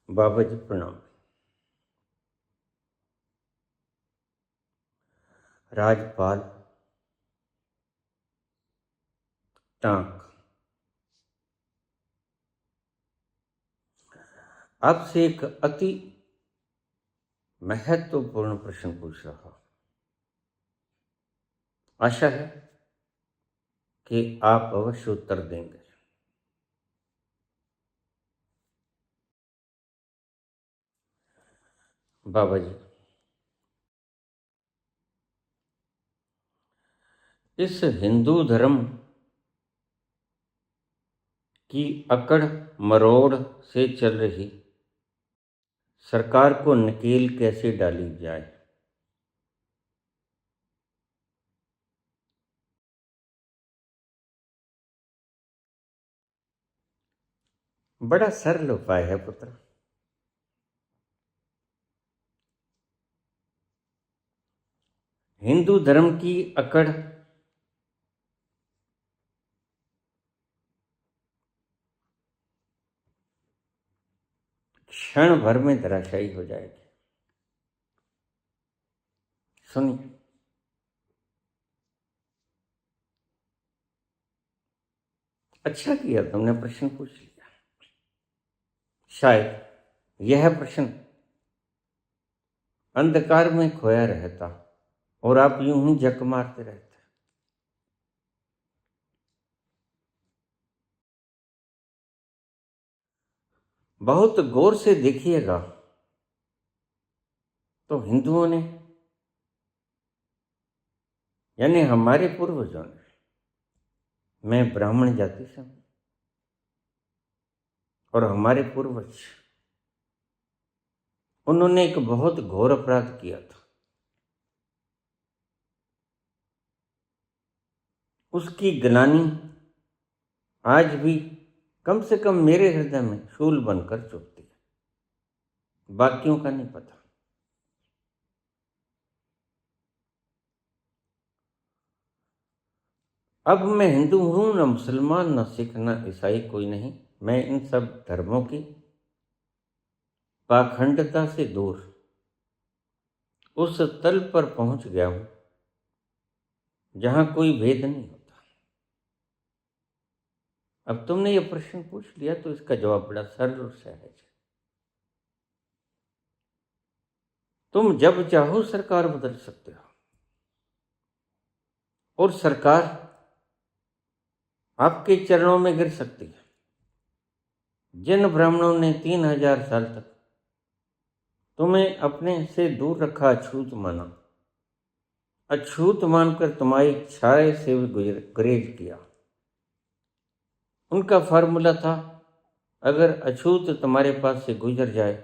बाबा जी प्रणाम। राजपाल टांक आपसे एक अति महत्वपूर्ण प्रश्न पूछ रहा हूं। आशा है कि आप अवश्य उत्तर देंगे। बाबा जी, इस हिंदू धर्म की अकड़ मरोड़ से चल रही सरकार को नकेल कैसे डाली जाए? बड़ा सरल उपाय है पुत्र। हिंदू धर्म की अकड़ क्षण भर में धराशायी हो जाएगी। सुनिए, अच्छा किया तुमने प्रश्न पूछ लिया। शायद यह प्रश्न अंधकार में खोया रहता और आप यूं ही जक मारते रहते। बहुत गौर से देखिएगा तो हिंदुओं ने, यानी हमारे पूर्वजों ने, मैं ब्राह्मण जाति से हूं और हमारे पूर्वज, उन्होंने एक बहुत घोर अपराध किया था। उसकी ग्लानि आज भी कम से कम मेरे हृदय में शूल बनकर चुभती है। बाकियों का नहीं पता। अब मैं हिंदू हूं, न मुसलमान, न सिख, न ईसाई, कोई नहीं। मैं इन सब धर्मों की पाखंडता से दूर उस तल पर पहुंच गया हूं जहां कोई भेद नहीं होता। अब तुमने ये प्रश्न पूछ लिया तो इसका जवाब बड़ा सरल और सहज है। तुम जब चाहो सरकार बदल सकते हो और सरकार आपके चरणों में गिर सकती है। जिन ब्राह्मणों ने 3000 साल तक तुम्हें अपने से दूर रखा, अछूत मानकर तुम्हारी छाए से गुरेज किया। उनका फार्मूला था, अगर अछूत तुम्हारे पास से गुजर जाए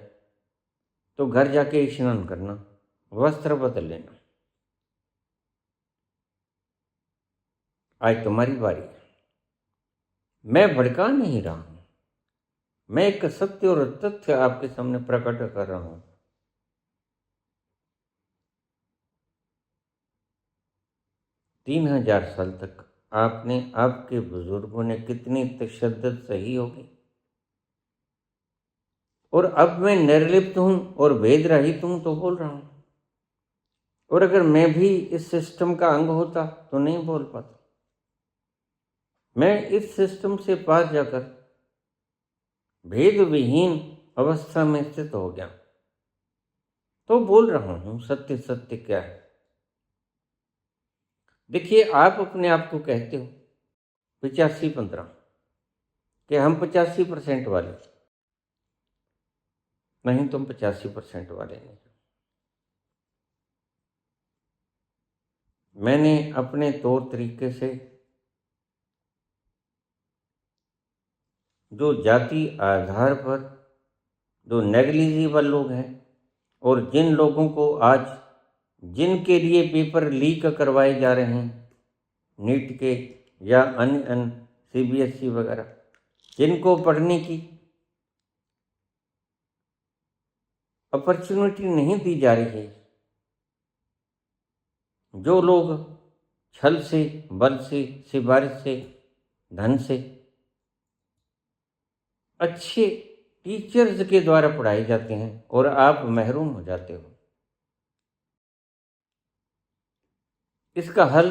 तो घर जाके स्नान करना, वस्त्र बदल लेना। आज तुम्हारी बारी है। मैं भड़का नहीं रहा हूं, मैं एक सत्य और तथ्य आपके सामने प्रकट कर रहा हूं। 3000 साल तक आपने, आपके बुजुर्गों ने कितनी तशद्दुद सही होगी, और अब मैं निर्लिप्त हूं और भेद रहित हूं तो बोल रहा हूं। और अगर मैं भी इस सिस्टम का अंग होता तो नहीं बोल पाता। मैं इस सिस्टम से पार जाकर भेद विहीन अवस्था में स्थित हो गया तो बोल रहा हूं सत्य सत्य क्या है। देखिए, आप अपने आप को कहते हो 85-15 कि हम 85% वाले, नहीं, तुम 85% वाले नहीं। मैंने अपने तौर तरीके से जो जाति आधार पर जो नेग्लिजिबल लोग हैं और जिन लोगों को आज, जिनके लिए पेपर लीक करवाए जा रहे हैं नीट के या अन्य CBSE वगैरह, जिनको पढ़ने की अपॉर्चुनिटी नहीं दी जा रही है, जो लोग छल से, बल से, सिफारिश से, धन से अच्छे टीचर्स के द्वारा पढ़ाए जाते हैं और आप महरूम हो जाते हो। इसका हल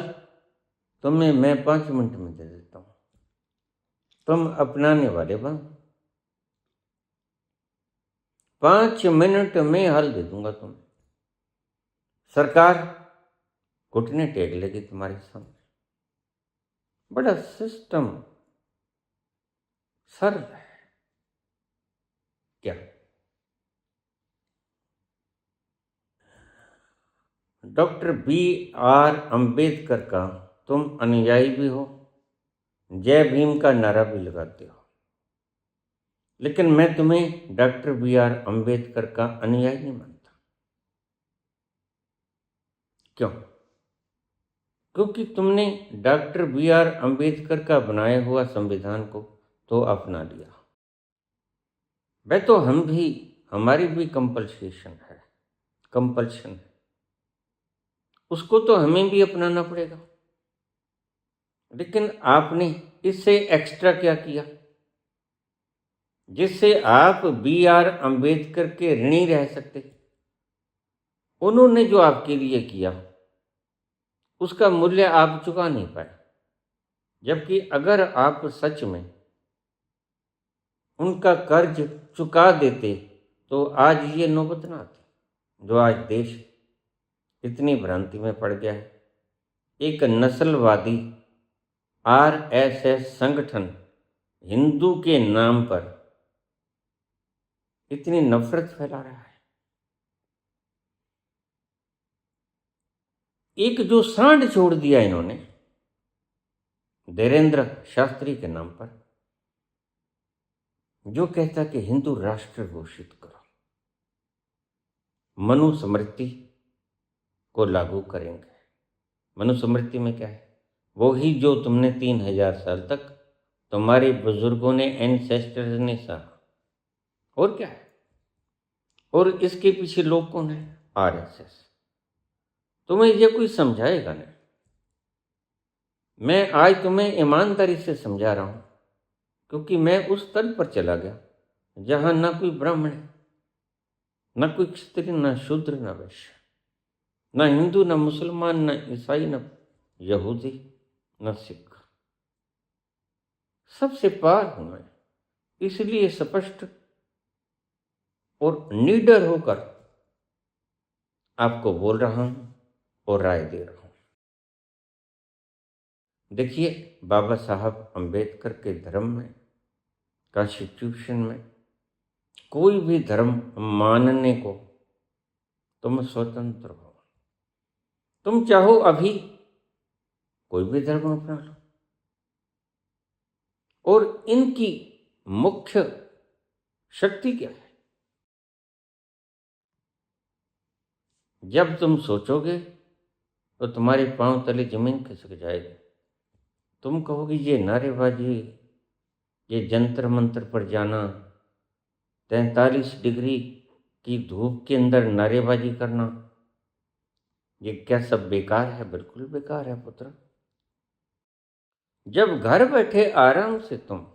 तुम्हें मैं 5 मिनट में दे देता हूं, तुम अपनाने वाले बनो। 5 मिनट में हल दे दूंगा तुम्हें। सरकार घुटने टेक लेगी तुम्हारे सामने। बड़ा सिस्टम सरल है क्या? Doctor B.R. अंबेडकर का तुम अनुयायी भी हो, जय भीम का नारा भी लगाते हो, लेकिन मैं तुम्हें डॉक्टर B.R. अंबेडकर का अनुयायी नहीं मानता। क्यों? क्योंकि तुमने डॉक्टर B.R. अंबेडकर का बनाया हुआ संविधान को तो अपना लिया। वह तो हमारी भी कंपल्शन है, उसको तो हमें भी अपनाना पड़ेगा। लेकिन आपने इससे एक्स्ट्रा क्या किया जिससे आप B.R. अंबेडकर के ऋणी रह सकते? उन्होंने जो आपके लिए किया उसका मूल्य आप चुका नहीं पाए, जबकि अगर आप सच में उनका कर्ज चुका देते तो आज ये नौबत ना आती जो आज देश इतनी भ्रांति में पड़ गया है। एक नस्लवादी RSS संगठन हिंदू के नाम पर इतनी नफरत फैला रहा है। एक जो सांड छोड़ दिया इन्होंने धीरेन्द्र शास्त्री के नाम पर, जो कहता कि हिंदू राष्ट्र घोषित करो, मनुस्मृति को लागू करेंगे। मनुस्मृति में क्या है? वही जो तुमने 3000 साल तक तुम्हारे बुजुर्गों ने, एंसेस्टर्स ने सहा। और क्या है? और इसके पीछे लोग कौन है? RSS। तुम्हें ये कोई समझाएगा नहीं। मैं आज तुम्हें ईमानदारी से समझा रहा हूं, क्योंकि मैं उस तल पर चला गया जहां ना कोई ब्राह्मण है, ना कोई क्षत्रिय, ना शूद्र, ना वैश्य, ना हिंदू, ना मुसलमान, ना ईसाई, ना यहूदी, ना सिख। सबसे पार हूं मैं। इसलिए स्पष्ट और निडर होकर आपको बोल रहा हूं और राय दे रहा हूं। देखिए, बाबा साहब अंबेडकर के धर्म में, कॉन्स्टिट्यूशन में, कोई भी धर्म मानने को तुम स्वतंत्र हो। तुम चाहो अभी कोई भी धर्म अपना लो। और इनकी मुख्य शक्ति क्या है? जब तुम सोचोगे तो तुम्हारे पांव तले जमीन खिसक जाएगी। तुम कहोगे ये नारेबाजी, ये जंतर मंतर पर जाना, 43 डिग्री की धूप के अंदर नारेबाजी करना, ये क्या सब बेकार है? बिल्कुल बेकार है पुत्र। जब घर बैठे आराम से तुम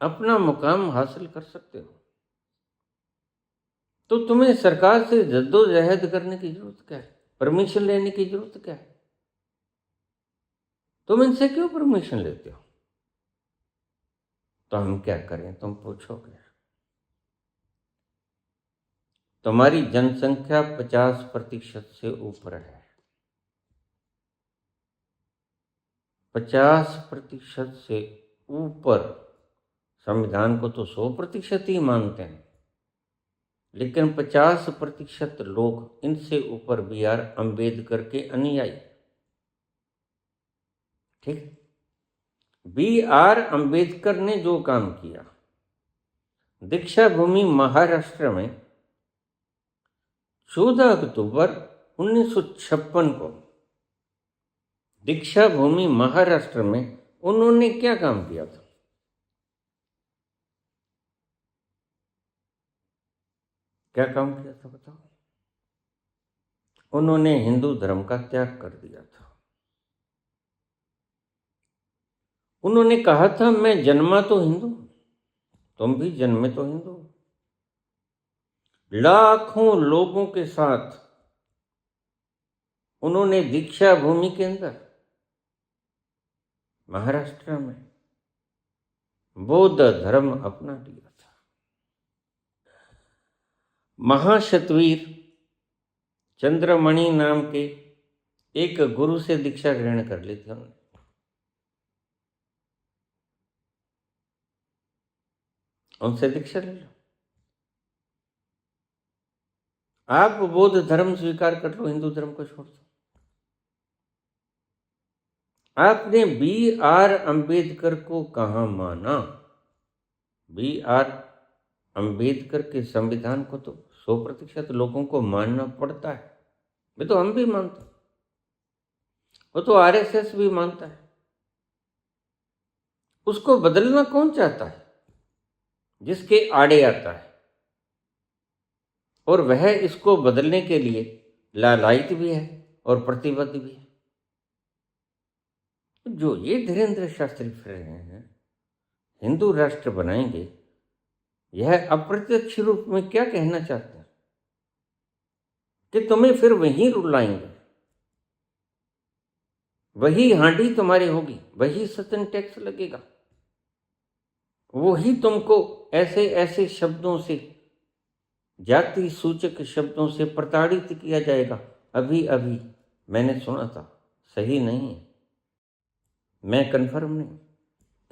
अपना मुकाम हासिल कर सकते हो तो तुम्हें सरकार से जद्दोजहद करने की जरूरत क्या है? परमिशन लेने की जरूरत क्या है? तुम इनसे क्यों परमिशन लेते हो? तो हम क्या करें? तुम पूछोगे। तुम्हारी जनसंख्या 50% से ऊपर है। 50% से ऊपर। संविधान को तो 100% ही मानते हैं, लेकिन 50% लोग इनसे ऊपर B.R. अंबेडकर के अनुयायी। ठीक। B.R. अंबेडकर ने जो काम किया, दीक्षा भूमि महाराष्ट्र में 14 अक्टूबर 1956 को, दीक्षा भूमि महाराष्ट्र में उन्होंने क्या काम किया था? क्या काम किया था बताओ? उन्होंने हिंदू धर्म का त्याग कर दिया था। उन्होंने कहा था मैं जन्मा तो हिंदू, तुम भी जन्मे तो हिंदू हो। लाखों लोगों के साथ उन्होंने दीक्षा भूमि के अंदर महाराष्ट्र में बौद्ध धर्म अपना लिया था। महाशतवीर चंद्रमणि नाम के एक गुरु से दीक्षा ग्रहण कर ली थी उन्होंने। उनसे दीक्षा ले लो। आप बौद्ध धर्म स्वीकार कर लो, हिंदू धर्म को छोड़ दो। आपने B.R. अंबेडकर को कहाँ माना? B.R. अंबेडकर के संविधान को तो 100% लोगों को मानना पड़ता है। वे तो हम भी मानते हैं, वो तो RSS भी मानता है। उसको बदलना कौन चाहता है? जिसके आड़े आता है, और वह इसको बदलने के लिए लालायित भी है और प्रतिबद्ध भी है। जो ये धीरेन्द्र शास्त्री फिर रहे हैं, हिंदू राष्ट्र बनाएंगे, यह अप्रत्यक्ष रूप में क्या कहना चाहते हैं? कि तुम्हें फिर वहीं रुलाएंगे, वही हांडी तुम्हारी होगी, वही सतन टैक्स लगेगा, वही तुमको ऐसे ऐसे शब्दों से, जाति सूचक शब्दों से प्रताड़ित किया जाएगा। अभी अभी मैंने सुना था, सही नहीं है, मैं कन्फर्म नहीं,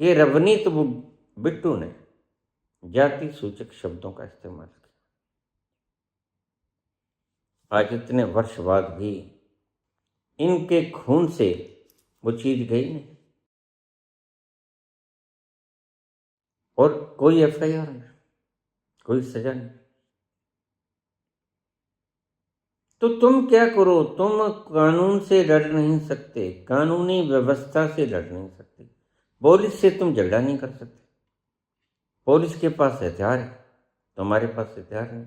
कि रवनीत बिट्टू ने जाति सूचक शब्दों का इस्तेमाल किया। आज इतने वर्ष बाद भी इनके खून से वो चीज गई नहीं, और कोई FIR नहीं, कोई सजा नहीं। तो तुम क्या करो? तुम कानून से लड़ नहीं सकते, कानूनी व्यवस्था से लड़ नहीं सकते, पुलिस से तुम झगड़ा नहीं कर सकते। पुलिस के पास हथियार है, तुम्हारे पास हथियार नहीं।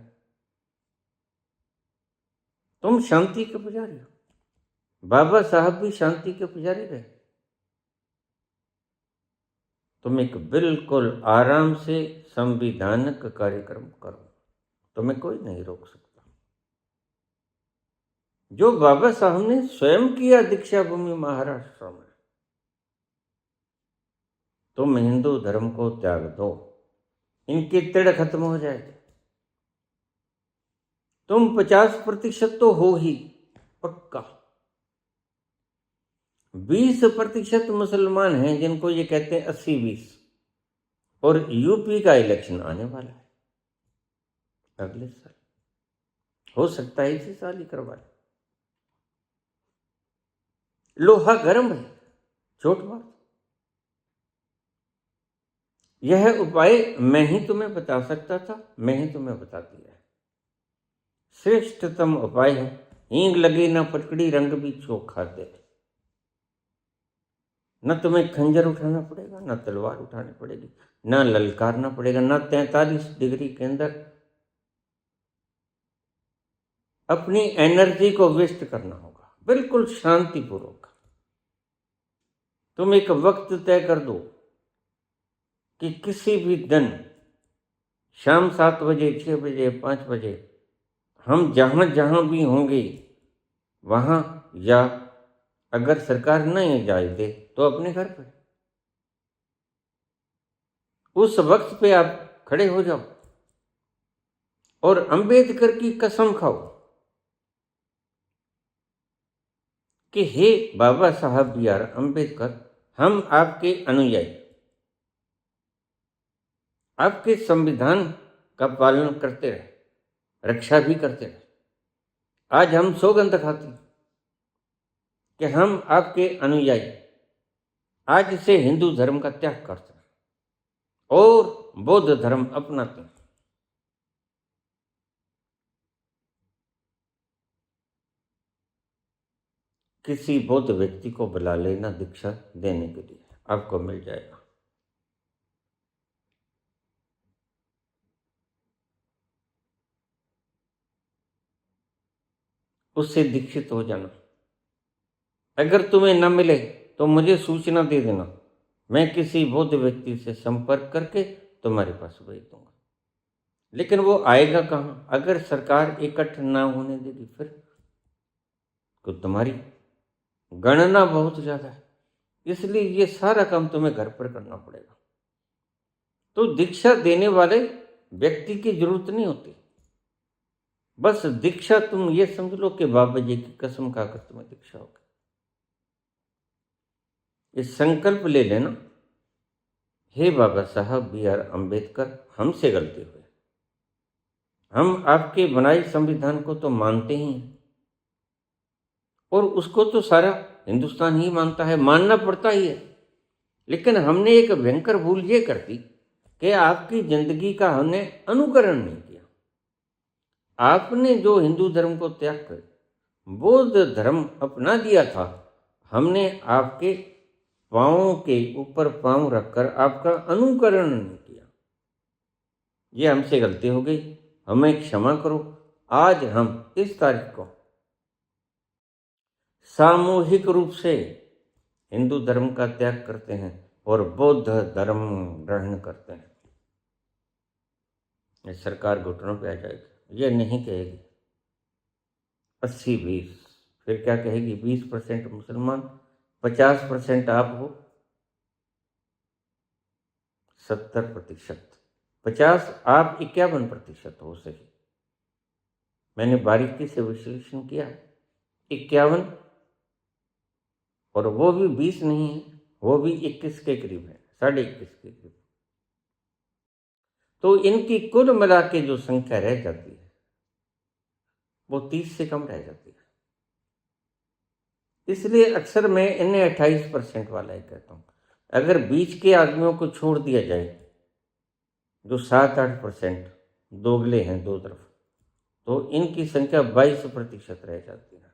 तुम शांति के पुजारी हो, बाबा साहब भी शांति के पुजारी रहे। तुम एक बिल्कुल आराम से संविधानिक कार्यक्रम करो, तुम्हें कोई नहीं रोक सकता। जो बाबा साहब ने स्वयं किया दीक्षा भूमि महाराष्ट्र में, तुम हिंदू धर्म को त्याग दो, इनकी तिड़ खत्म हो जाएगी। तुम 50% तो हो ही पक्का, 20% मुसलमान हैं जिनको ये कहते हैं 80-20, और यूपी का इलेक्शन आने वाला है अगले साल, हो सकता है इसी साल ही करवा ले। लोहा गर्म है, छोट बात। यह उपाय मैं ही तुम्हें बता सकता था, मैं ही तुम्हें बता दिया है। श्रेष्ठतम उपाय है, हींग लगे ना फटकड़ी, रंग भी चोखा दे। न तुम्हें खंजर उठाना पड़ेगा, न तलवार उठानी पड़ेगी, न ललकारना पड़ेगा, न 43 डिग्री के अंदर अपनी एनर्जी को वेस्ट करना होगा। बिल्कुल शांतिपूर्वक तुम एक वक्त तय कर दो कि किसी भी दिन शाम 7 बजे, 6 बजे, 5 बजे हम जहां जहां भी होंगे वहां, या अगर सरकार नहीं इजाजत दे तो अपने घर पर, उस वक्त पे आप खड़े हो जाओ और अंबेडकर की कसम खाओ कि हे बाबा साहब B.R. अंबेडकर, हम आपके अनुयायी, आपके संविधान का पालन करते रहे, रक्षा भी करते रहे। आज हम सौगंध खाते हैं कि हम आपके अनुयायी आज से हिंदू धर्म का त्याग करते हैं और बौद्ध धर्म अपनाते हैं। किसी बौद्ध व्यक्ति को बुला लेना दीक्षा देने के लिए, आपको मिल जाएगा। उससे दीक्षित हो जाना। अगर तुम्हें न मिले तो मुझे सूचना दे देना, मैं किसी बौद्ध व्यक्ति से संपर्क करके तुम्हारे पास भेज दूंगा। लेकिन वो आएगा कहाँ अगर सरकार इकट्ठ ना होने देगी? फिर तो तुम्हारी गणना बहुत ज्यादा है, इसलिए ये सारा काम तुम्हें घर पर करना पड़ेगा। तो दीक्षा देने वाले व्यक्ति की जरूरत नहीं होती, बस दीक्षा तुम ये समझ लो कि बाबा जी की कसम खाकर तुम्हें दीक्षा होगी। ये संकल्प ले लेना, हे बाबा साहब B.R. अम्बेडकर, हमसे गलती हुई, हम आपके बनाए संविधान को तो मानते ही हैं और उसको तो सारा हिंदुस्तान ही मानता है, मानना पड़ता ही है। लेकिन हमने एक भयंकर भूल ये कर दी कि आपकी जिंदगी का हमने अनुकरण नहीं किया। आपने जो हिंदू धर्म को त्याग कर बौद्ध धर्म अपना दिया था, हमने आपके पाँवों के ऊपर पाँव रखकर आपका अनुकरण नहीं किया। ये हमसे गलती हो गई, हमें क्षमा करो। आज हम इस तारीख को सामूहिक रूप से हिंदू धर्म का त्याग करते हैं और बौद्ध धर्म ग्रहण करते हैं। ये सरकार घुटनों पे आ जाएगी, ये नहीं कहेगी 80-20, फिर क्या कहेगी 20% मुसलमान, 50% आप हो, 70%, 50 आप, 51% हो। सही, मैंने बारीकी से विश्लेषण किया, 51, और वो भी 20 नहीं है, वो भी 21 के करीब है, 21.5 के करीब। तो इनकी कुल मिला के जो संख्या रह जाती है वो 30 से कम रह जाती है। इसलिए अक्सर मैं इन्हें 28% वाला ही कहता हूँ। अगर बीच के आदमियों को छोड़ दिया जाए, जो 7-8% दोगले हैं दो तरफ, तो इनकी संख्या 22% रह जाती है।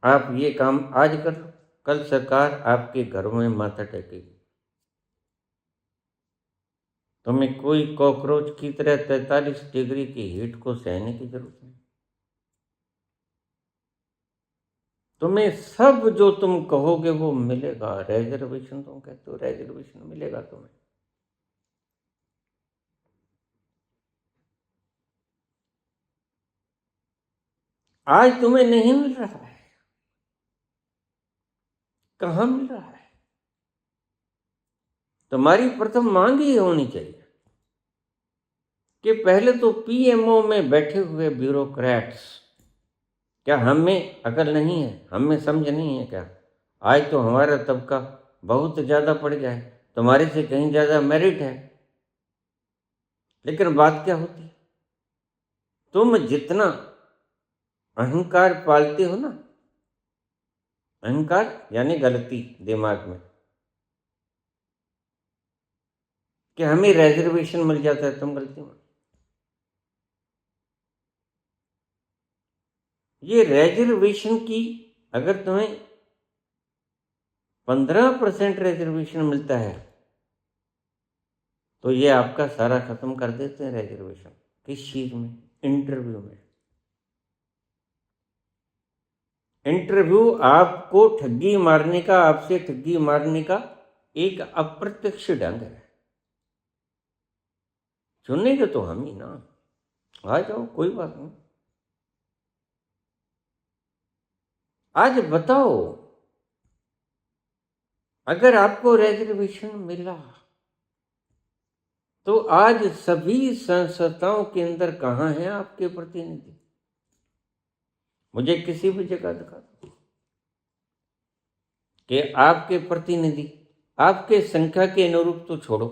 आप ये काम आज कर लो, कल सरकार आपके घरों में माथा टेकेगी। तुम्हें कोई कॉकरोच की तरह 43 डिग्री की हीट को सहने की जरूरत नहीं। तुम्हें सब जो तुम कहोगे वो मिलेगा। रिजर्वेशन तुम कहते हो, रिजर्वेशन मिलेगा तुम्हें। आज तुम्हें नहीं मिल रहा है, कहां मिल रहा है? तुम्हारी प्रथम मांग ही होनी चाहिए कि पहले तो पीएमओ में बैठे हुए ब्यूरोक्रेट्स, क्या हमें अकल नहीं है, हमें समझ नहीं है क्या? आज तो हमारा तबका बहुत ज़्यादा पड़ गया है, तुम्हारे से कहीं ज़्यादा मेरिट है। लेकिन बात क्या होती है, तुम जितना अहंकार पालते हो ना, अहंकार यानी गलती दिमाग में, कि हमें रिजर्वेशन मिल जाता है, तुम गलती में। ये रिजर्वेशन की अगर तुम्हें 15% रिजर्वेशन मिलता है तो ये आपका सारा खत्म कर देते हैं रिजर्वेशन। किस चीज में? इंटरव्यू में। इंटरव्यू आपको ठगी मारने का, आपसे ठगी मारने का एक अप्रत्यक्ष ढंग है। चुनेंगे तो हम ही ना, आ जाओ, कोई बात नहीं। आज बताओ, अगर आपको रिजर्वेशन मिला तो आज सभी संस्थाओं के अंदर कहां हैं आपके प्रतिनिधि? मुझे किसी भी जगह दिखा दो कि आपके प्रतिनिधि आपके संख्या के अनुरूप तो छोड़ो,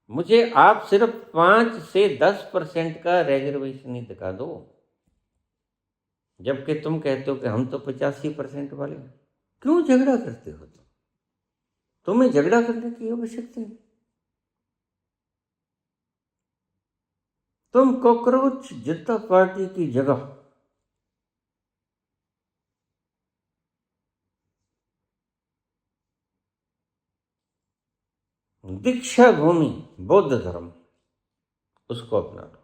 मुझे आप सिर्फ 5 से 10% का रिजर्वेशन ही दिखा दो, जबकि तुम कहते हो कि हम तो 85% वाले हैं। क्यों झगड़ा करते हो? तुम्हें झगड़ा करने की आवश्यकता नहीं। तुम कॉकरोच जनता पार्टी की जगह दीक्षा भूमि बौद्ध धर्म उसको अपना लो।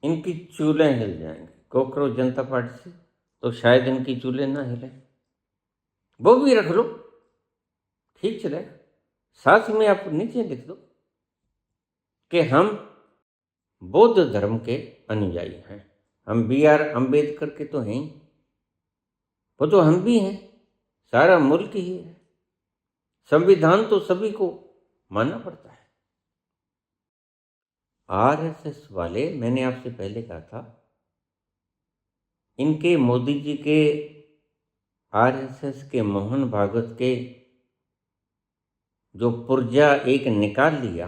इनकी चूल्हे हिल जाएंगे। कॉकरोच जनता पार्टी से तो शायद इनकी चूल्हे ना हिले। वो भी रख लो, ठीक चलेगा। साथ में आप नीचे लिख दो कि हम बौद्ध धर्म के अनुयायी हैं। हम B.R. अम्बेडकर के तो हैं ही, वो तो हम भी हैं, सारा मुल्क ही है। संविधान तो सभी को मानना पड़ता है। RSS वाले, मैंने आपसे पहले कहा था, इनके मोदी जी के RSS के मोहन भागवत के जो पुर्जा एक निकाल लिया,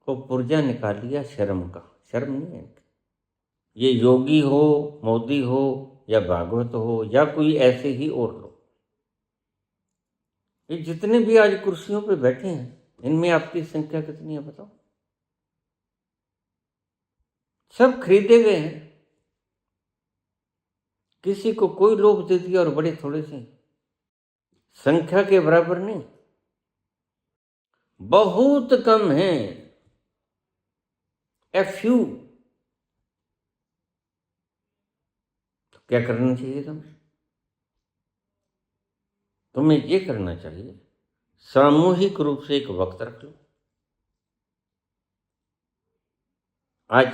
वो पुर्जा निकाल लिया शर्म का। शर्म नहीं है इनकी। ये योगी हो, मोदी हो, या भागवत हो, या कोई ऐसे ही और लोग, ये जितने भी आज कुर्सियों पे बैठे हैं, इनमें आपकी संख्या कितनी है बताओ? सब खरीदे गए हैं। किसी को कोई लोभ दे दिया और बड़े थोड़े से, संख्या के बराबर नहीं, बहुत कम है। A few. तो क्या करना चाहिए तुम्हें ये करना चाहिए, सामूहिक रूप से एक वक्त रख लो। आज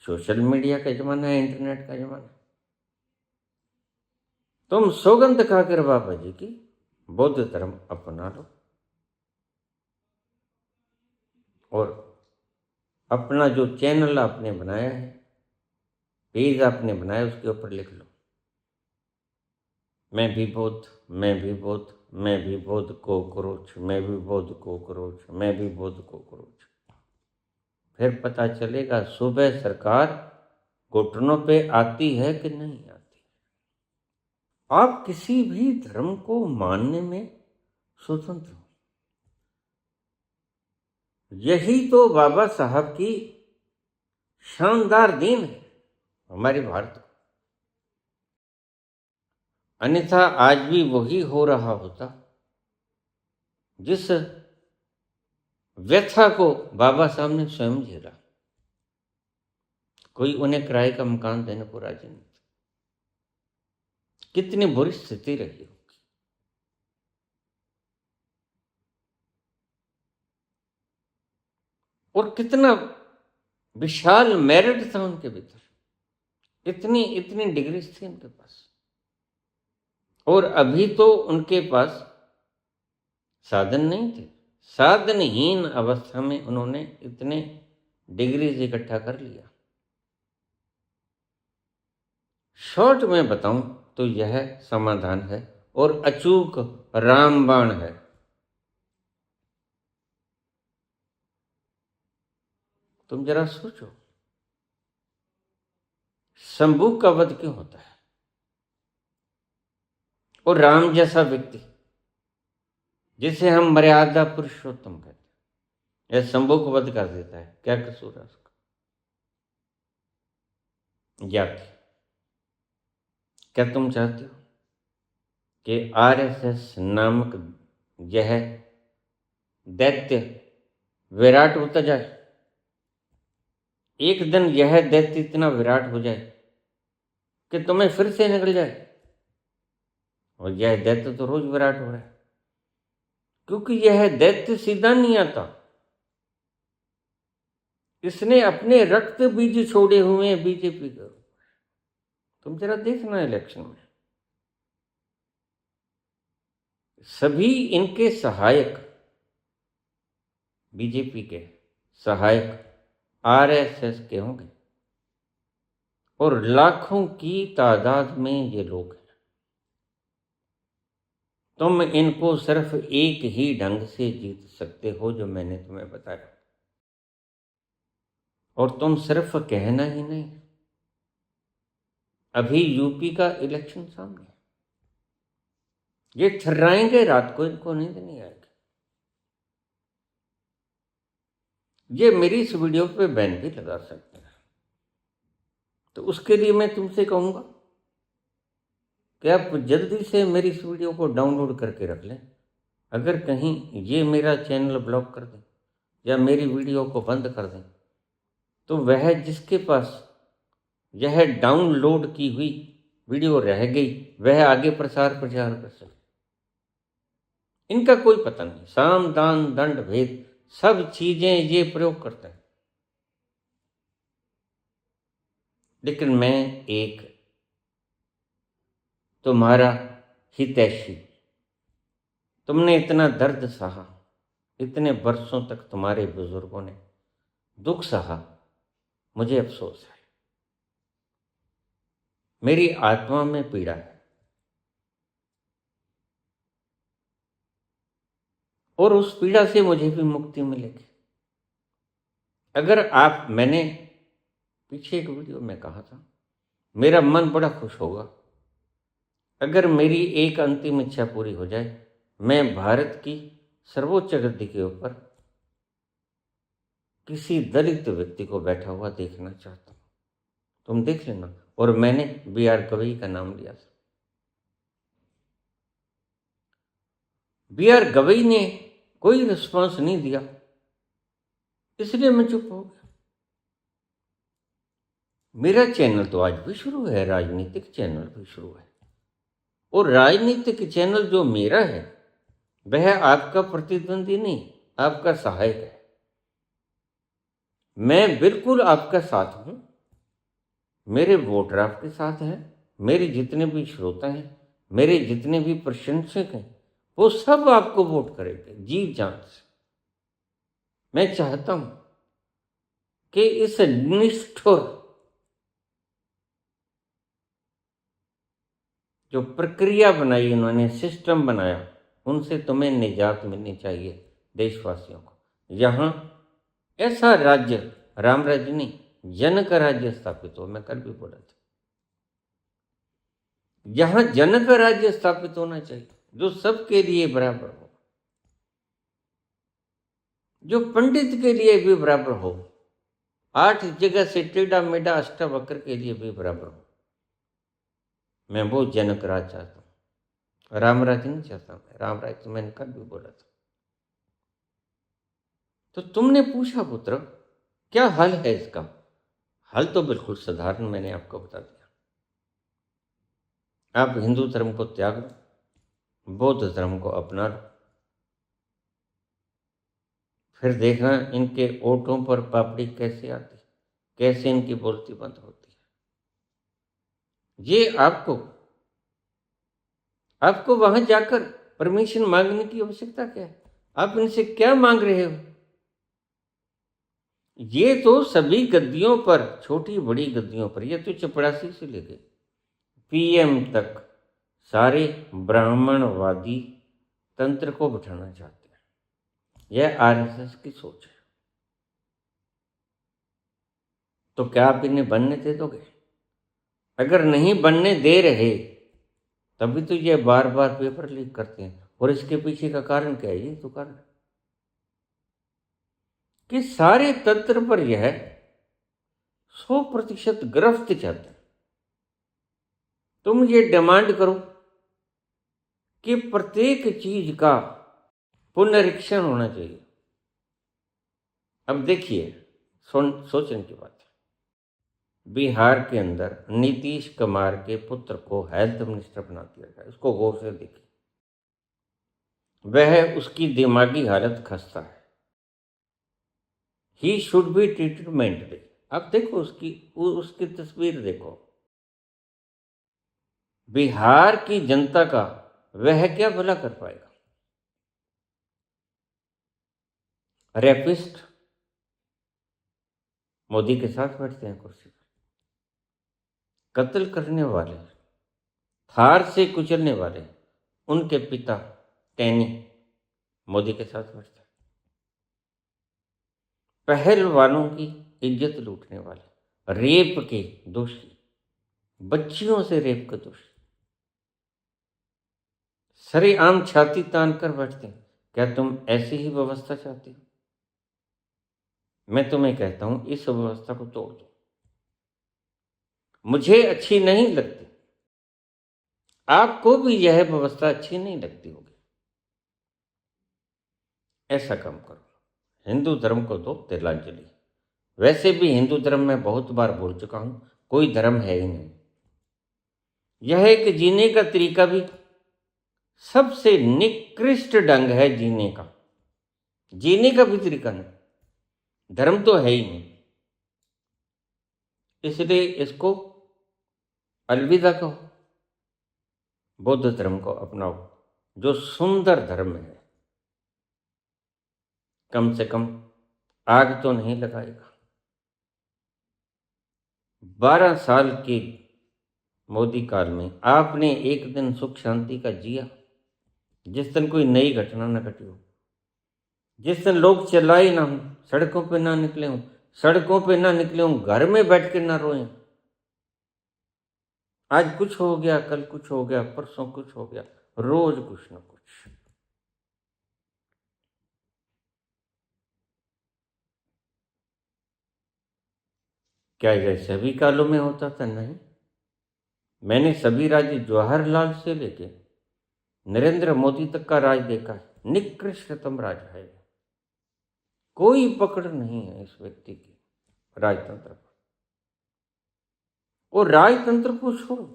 सोशल मीडिया का जमाना है, इंटरनेट का जमाना है। तुम सौगंध खाकर बाबा जी की बौद्ध धर्म अपना लो और अपना जो चैनल आपने बनाया है, पेज आपने बनाया, उसके ऊपर लिख लो, मैं भी बौद्ध, मैं भी बौद्ध, मैं भी बौद्ध कोकरोच, मैं भी बौद्ध कोकरोच, मैं भी बौद्ध कोकरोच। फिर पता चलेगा सुबह सरकार घुटनों पे आती है कि नहीं आती। आप किसी भी धर्म को मानने में स्वतंत्र हो। यही तो बाबा साहब की शानदार देन है हमारे भारत को। अन्यथा आज भी वही हो रहा होता जिस व्यथा को बाबा साहब ने स्वयं झेला। कोई उन्हें किराए का मकान देने को राजी नहीं था। कितनी बुरी स्थिति रही होगी। और कितना विशाल मेरिट था उनके भीतर, इतनी इतनी डिग्रीज थी उनके पास। और अभी तो उनके पास साधन नहीं थे। साधनहीन अवस्था में उन्होंने इतने डिग्रीज इकट्ठा कर लिया। शॉर्ट में बताऊं तो यह समाधान है और अचूक रामबाण है। तुम जरा सोचो, शंभू का वध क्यों होता है? और राम जैसा व्यक्ति जिसे हम मर्यादा पुरुषोत्तम कहते हैं, यह शंभू को वध कर देता है, क्या कसूर है उसका? या क्या तुम चाहते हो कि RSS नामक यह दैत्य विराट होता जाए? एक दिन यह दैत्य इतना विराट हो जाए कि तुम्हें फिर से निकल जाए। और यह दैत्य तो रोज विराट हो रहा है, क्योंकि यह दैत्य सीधा नहीं आता। इसने अपने रक्त बीज छोड़े हुए हैं बीजेपी को। तुम जरा देखना इलेक्शन में सभी इनके सहायक, बीजेपी के सहायक RSS के होंगे और लाखों की तादाद में ये लोग हैं। तुम इनको सिर्फ एक ही ढंग से जीत सकते हो जो मैंने तुम्हें बताया। और तुम सिर्फ कहना ही नहीं, अभी यूपी का इलेक्शन सामने, ये थर्राएंगे रात को, इनको नींद नहीं आएगी। ये मेरी इस वीडियो पे बैन भी लगा सकते हैं। तो उसके लिए मैं तुमसे कहूंगा कि आप जल्दी से मेरी इस वीडियो को डाउनलोड करके रख लें। अगर कहीं ये मेरा चैनल ब्लॉक कर दें या मेरी वीडियो को बंद कर दें, तो वह जिसके पास यह डाउनलोड की हुई वीडियो रह गई, वह आगे प्रचार प्रचार कर सके। इनका कोई पता नहीं, साम दान दंड भेद सब चीजें ये प्रयोग करते हैं। लेकिन मैं एक तुम्हारा हितैषी, तुमने इतना दर्द सहा, इतने वर्षों तक तुम्हारे बुजुर्गों ने दुख सहा, मुझे अफसोस है, मेरी आत्मा में पीड़ा है। और उस पीड़ा से मुझे भी मुक्ति मिलेगी अगर आप, मैंने पीछे एक वीडियो में कहा था, मेरा मन बड़ा खुश होगा अगर मेरी एक अंतिम इच्छा पूरी हो जाए, मैं भारत की सर्वोच्च गद्दी के ऊपर किसी दलित व्यक्ति को बैठा हुआ देखना चाहता हूं। तुम देख लेना। और मैंने B.R. गवई का नाम लिया था। B.R. गवई ने कोई रिस्पांस नहीं दिया, इसलिए मैं चुप हो गया। मेरा चैनल तो आज भी शुरू है, राजनीतिक चैनल भी शुरू है, और राजनीतिक चैनल जो मेरा है वह आपका प्रतिद्वंदी नहीं, आपका सहायक है। मैं बिल्कुल आपका साथ हूं, मेरे वोटर आपके साथ हैं, मेरे जितने भी श्रोता हैं, मेरे जितने भी प्रशंसक हैं, वो सब आपको वोट करेंगे जी जान से। मैं चाहता हूं कि इस निष्ठुर जो प्रक्रिया बनाई इन्होंने, सिस्टम बनाया, उनसे तुम्हें निजात मिलनी चाहिए देशवासियों को। यहाँ ऐसा राज्य, राम राज्य नहीं, जन का राज्य स्थापित हो। मैं कल भी बोला था, जहां जन का राज्य स्थापित होना चाहिए, जो सबके लिए बराबर हो, जो पंडित के लिए भी बराबर हो, 8 जगह से टेढ़ा मेढ़ा अष्टावक्र के लिए भी बराबर हो। मैं वो जनक राज चाहता हूँ, राम राज्य नहीं चाहता। मैं राम राज्य तो मैंने कल भी बोला था। तो तुमने पूछा पुत्र क्या हल है इसका? हल तो बिल्कुल साधारण मैंने आपको बता दिया। आप हिंदू धर्म को त्याग लो, बौद्ध धर्म को अपना लो, फिर देखना इनके ओठों पर पापड़ी कैसे आती, कैसे इनकी बोलती बंद होती है। ये आपको वहां जाकर परमिशन मांगने की आवश्यकता क्या है? आप इनसे क्या मांग रहे हो? ये तो सभी गद्दियों पर, छोटी बड़ी गद्दियों पर, ये तो चपरासी से लेके PM तक सारे ब्राह्मणवादी तंत्र को बिठाना चाहते हैं। यह RSS की सोच है। तो क्या आप इन्हें बनने दे दोगे? अगर नहीं बनने दे रहे तभी तो ये बार बार पेपर लीक करते हैं। और इसके पीछे का कारण क्या है? ये तो कारण कि सारे तंत्र पर यह 100% गिरफ्त चाहते हैं। तुम ये डिमांड करो कि प्रत्येक चीज का पुनरीक्षण होना चाहिए। अब देखिए, सोचने की बात है, बिहार के अंदर नीतीश कुमार के पुत्र को हेल्थ मिनिस्टर बना दिया गया। इसको गौर से देखिए, वह, उसकी दिमागी हालत खस्ता है। He should be treated mentally. अब देखो उसकी तस्वीर देखो। बिहार की जनता का वह क्या भला कर पाएगा? रेपिस्ट मोदी के साथ बैठते हैं कुर्सी पर, कत्ल करने वाले, थार से कुचलने वाले, उनके पिता टैनी मोदी के साथ बैठते हैं। पहलवानों की इज्जत लूटने वाले, रेप के दोषी, बच्चियों से रेप के दोषी, सरेआम छाती तान कर बैठते हैं। क्या तुम ऐसी ही व्यवस्था चाहती हो? मैं तुम्हें कहता हूं, इस व्यवस्था को तोड़ दो। मुझे अच्छी नहीं लगती, आपको भी यह व्यवस्था अच्छी नहीं लगती होगी। ऐसा काम करो, हिंदू धर्म को दो तिलांजलि। वैसे भी हिंदू धर्म में बहुत बार बोल चुका हूं, कोई धर्म है ही नहीं। यह एक जीने का तरीका भी सबसे निकृष्ट ढंग है जीने का। जीने का भी तरीका नहीं, धर्म तो है ही नहीं। इसलिए इसको अलविदा कहो, बौद्ध धर्म को अपनाओ जो सुंदर धर्म है। कम से कम आग तो नहीं लगाएगा। 12 साल के मोदी काल में आपने एक दिन सुख शांति का जिया, जिस दिन कोई नई घटना न घटी हो, जिस दिन लोग चिल्लाए ना हो, सड़कों पे ना निकले हों, सड़कों पे ना निकले हों, घर में बैठ के ना रोएं। आज कुछ हो गया, कल कुछ हो गया, परसों कुछ हो गया, रोज कुछ ना कुछ। क्या यह सभी कालों में होता था? नहीं। मैंने सभी राज्य जवाहरलाल से लेके नरेंद्र मोदी तक का राज देखा है। निकृष्टतम राज है, कोई पकड़ नहीं है इस व्यक्ति की राजतंत्र पर। और राजतंत्र को छोड़ो,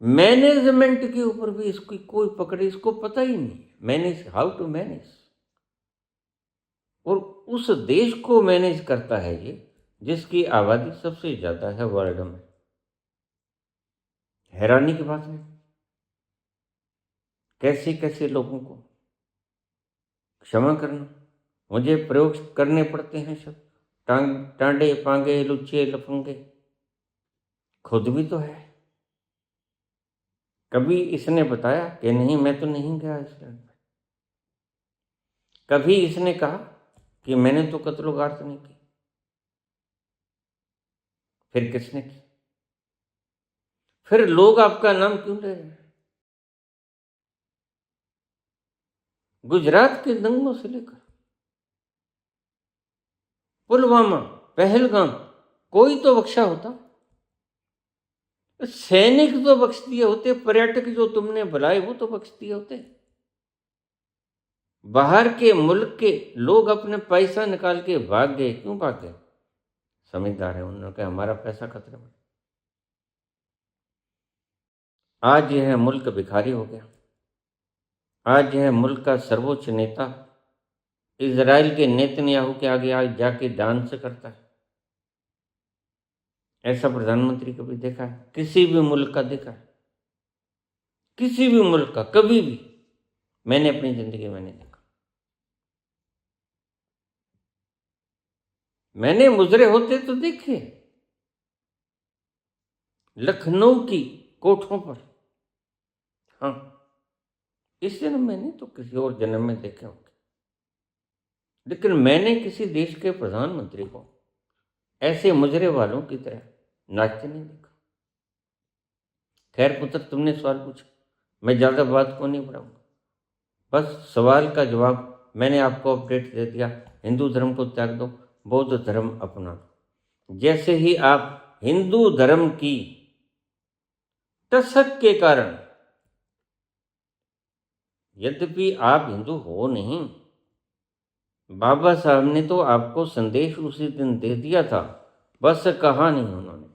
मैनेजमेंट के ऊपर भी इसकी कोई पकड़, इसको पता ही नहीं मैनेज, हाउ टू मैनेज। और उस देश को मैनेज करता है ये जिसकी आबादी सबसे ज्यादा है वर्ल्ड में। हैरानी की बात है, कैसे कैसे लोगों को, क्षमा करना, मुझे प्रयोग करने पड़ते हैं सब, टांडे पांगे लुच्चे लफंगे। खुद भी तो है। कभी इसने बताया कि नहीं मैं तो नहीं गया आइसलैंड में। कभी इसने कहा कि मैंने तो कत्लो-गारत नहीं की। फिर किसने की? फिर लोग आपका नाम क्यों ले रहे हैं? गुजरात के दंगों से लेकर पुलवामा, पहलगाम, कोई तो बख्शा होता। सैनिक तो बख्श दिए होते, पर्यटक जो तुमने बुलाए वो तो बख्श दिए होते। बाहर के मुल्क के लोग अपने पैसा निकाल के भाग गए, क्यों भाग गए? समझदार है, उन्होंने कहा हमारा पैसा खतरे में। आज यह मुल्क भिखारी हो गया। आज यह मुल्क का सर्वोच्च नेता इजराइल के नेतन्याहू के आगे आज जाके डांस करता है। ऐसा प्रधानमंत्री कभी देखा है? किसी भी मुल्क का देखा है? किसी भी मुल्क का कभी भी मैंने अपनी जिंदगी में नहीं देखा। मैंने मुजरे होते तो देखे लखनऊ की कोठों पर, हाँ, इस जन्म में नहीं तो किसी और जन्म में देखे होंगे, लेकिन मैंने किसी देश के प्रधानमंत्री को ऐसे मुजरे वालों की तरह नाचते नहीं देखा। खैर पुत्र, तुमने सवाल पूछा, मैं ज़्यादा बात को नहीं बढ़ाऊंगा। बस सवाल का जवाब मैंने आपको अपडेट दे दिया। हिंदू धर्म को त्याग दो, बौद्ध धर्म अपना दो। जैसे ही आप हिंदू धर्म की टसक के कारण, यद्यपि आप हिंदू हो नहीं, बाबा साहब ने तो आपको संदेश उसी दिन दे दिया था, बस कहा नहीं उन्होंने,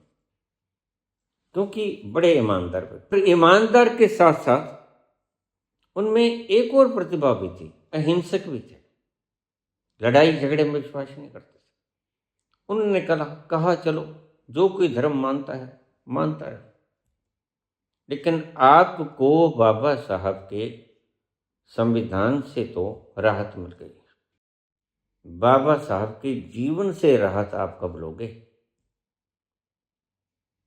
क्योंकि बड़े ईमानदार थे। फिर ईमानदार के साथ साथ उनमें एक और प्रतिभा भी थी, अहिंसक भी थे, लड़ाई झगड़े में विश्वास नहीं करते थे। उन्होंने कहा चलो जो कोई धर्म मानता है मानता है, लेकिन आपको बाबा साहब के संविधान से तो राहत मिल गई, बाबा साहब के जीवन से राहत आप कब लोगे?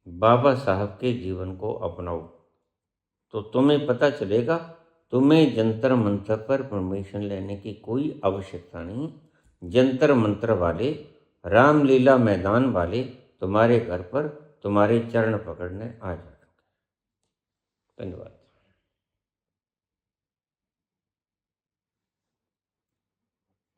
बाबा साहब के जीवन को अपनाओ तो तुम्हें पता चलेगा, तुम्हें जंतर मंतर पर परमिशन लेने की कोई आवश्यकता नहीं। जंतर मंतर वाले, रामलीला मैदान वाले तुम्हारे घर पर तुम्हारे चरण पकड़ने आ जाएंगे। धन्यवाद।